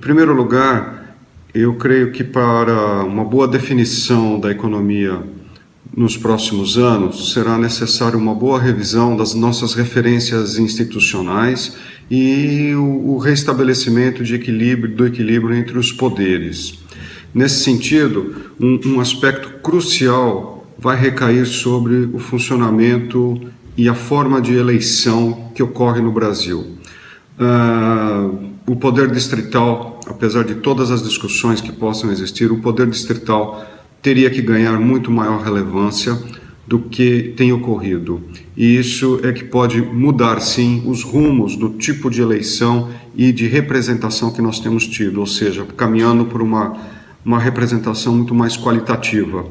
primeiro lugar, eu creio que para uma boa definição da economia nos próximos anos, será necessário uma boa revisão das nossas referências institucionais e o restabelecimento do equilíbrio entre os poderes. Nesse sentido, um aspecto crucial vai recair sobre o funcionamento e a forma de eleição que ocorre no Brasil. O poder distrital, apesar de todas as discussões que possam existir, o poder distrital teria que ganhar muito maior relevância do que tem ocorrido. E isso é que pode mudar, sim, os rumos do tipo de eleição e de representação que nós temos tido, ou seja, caminhando por uma representação muito mais qualitativa.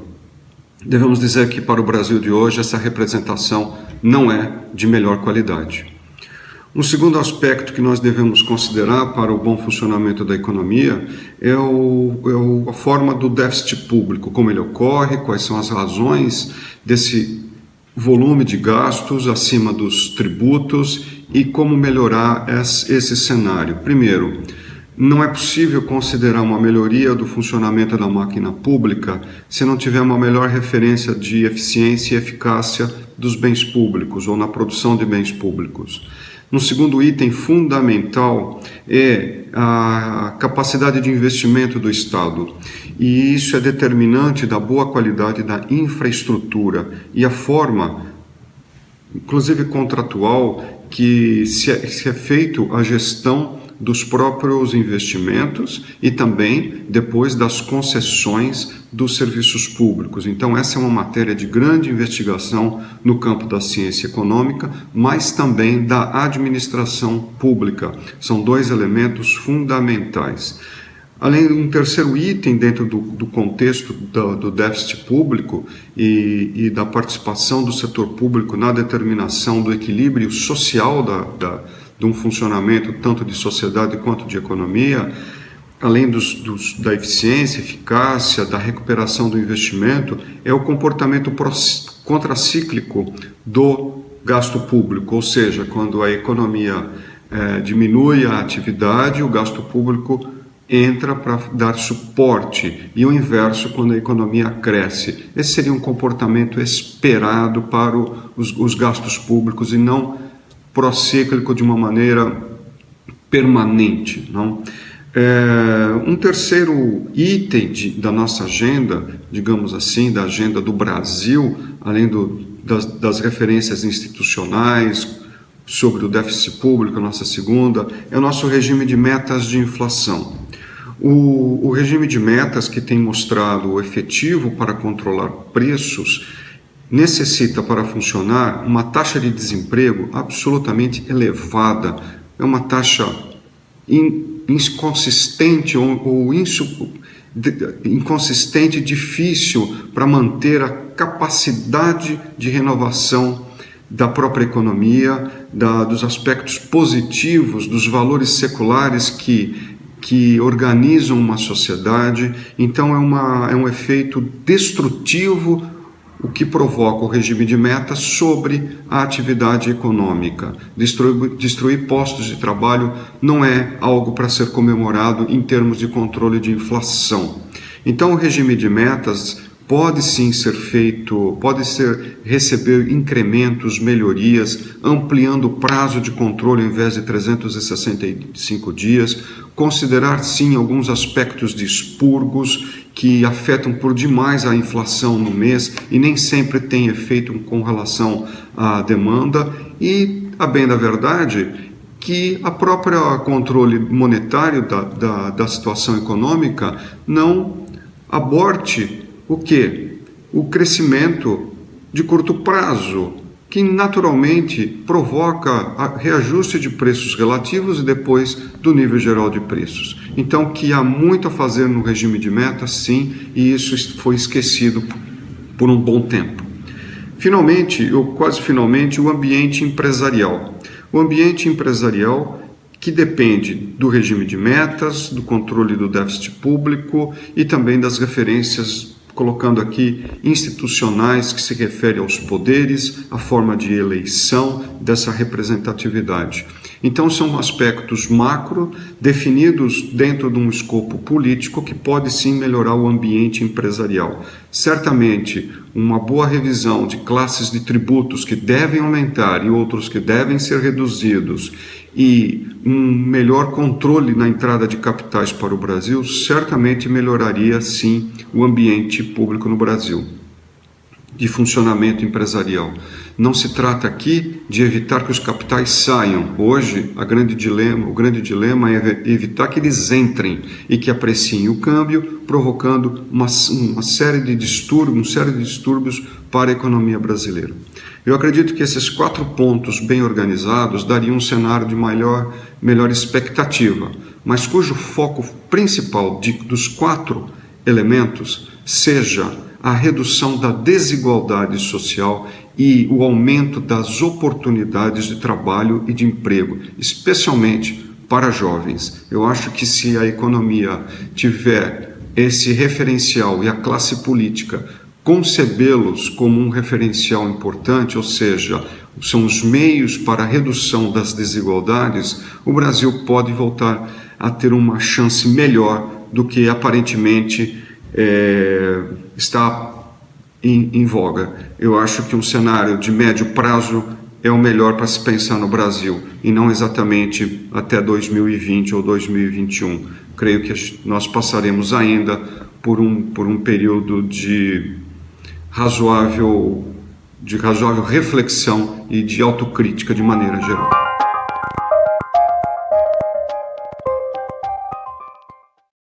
Devemos dizer que para o Brasil de hoje essa representação não é de melhor qualidade. Um segundo aspecto que nós devemos considerar para o bom funcionamento da economia é a forma do déficit público, como ele ocorre, quais são as razões desse volume de gastos acima dos tributos e como melhorar esse cenário. Primeiro, não é possível considerar uma melhoria do funcionamento da máquina pública se não tiver uma melhor referência de eficiência e eficácia dos bens públicos ou na produção de bens públicos. Um segundo item fundamental é a capacidade de investimento do Estado, e isso é determinante da boa qualidade da infraestrutura e a forma, inclusive contratual, que se é feito a gestão dos próprios investimentos e também depois das concessões dos serviços públicos. Então essa é uma matéria de grande investigação no campo da ciência econômica, mas também da administração pública. São dois elementos fundamentais. Além de um terceiro item dentro do contexto do déficit público e da participação do setor público na determinação do equilíbrio social de um funcionamento tanto de sociedade quanto de economia, além da eficiência, eficácia, da recuperação do investimento, é o comportamento contracíclico do gasto público, ou seja, quando a economia diminui a atividade, o gasto público entra para dar suporte, e o inverso quando a economia cresce. Esse seria um comportamento esperado para os gastos públicos e não procíclico de uma maneira permanente, não? Um terceiro item da nossa agenda, digamos assim, da agenda do Brasil, além das referências institucionais sobre o déficit público, a nossa segunda, é o nosso regime de metas de inflação. O regime de metas, que tem mostrado o efetivo para controlar preços, necessita para funcionar uma taxa de desemprego absolutamente elevada. É uma taxa inconsistente inconsistente, difícil para manter a capacidade de renovação da própria economia, dos aspectos positivos, dos valores seculares que organizam uma sociedade. Então é um efeito destrutivo o que provoca o regime de metas sobre a atividade econômica. Destruir postos de trabalho não é algo para ser comemorado em termos de controle de inflação. Então o regime de metas pode sim ser feito, receber incrementos, melhorias, ampliando o prazo de controle ao invés de 365 dias, considerar sim alguns aspectos de expurgos que afetam por demais a inflação no mês e nem sempre tem efeito com relação à demanda, e, a bem da verdade, que a própria controle monetário da situação econômica não aborte o quê? O crescimento de curto prazo, que naturalmente provoca reajuste de preços relativos e depois do nível geral de preços. Então, que há muito a fazer no regime de metas, sim, e isso foi esquecido por um bom tempo. Finalmente, ou quase finalmente, o ambiente empresarial. O ambiente empresarial que depende do regime de metas, do controle do déficit público e também das referências colocando aqui institucionais, que se refere aos poderes, à forma de eleição dessa representatividade. Então são aspectos macro definidos dentro de um escopo político que pode sim melhorar o ambiente empresarial. Certamente uma boa revisão de classes de tributos que devem aumentar e outros que devem ser reduzidos e um melhor controle na entrada de capitais para o Brasil certamente melhoraria sim o ambiente público no Brasil, de funcionamento empresarial. Não se trata aqui de evitar que os capitais saiam. Hoje, o grande dilema é evitar que eles entrem e que apreciem o câmbio, provocando uma série de distúrbios para a economia brasileira. Eu acredito que esses 4 pontos bem organizados dariam um cenário de melhor expectativa, mas cujo foco principal dos 4 elementos seja a redução da desigualdade social e o aumento das oportunidades de trabalho e de emprego, especialmente para jovens. Eu acho que se a economia tiver esse referencial e a classe política concebê-los como um referencial importante, ou seja, são os meios para a redução das desigualdades, o Brasil pode voltar a ter uma chance melhor do que aparentemente está em voga. Eu acho que um cenário de médio prazo é o melhor para se pensar no Brasil, e não exatamente até 2020 ou 2021. Creio que nós passaremos ainda por um período de razoável reflexão e de autocrítica de maneira geral.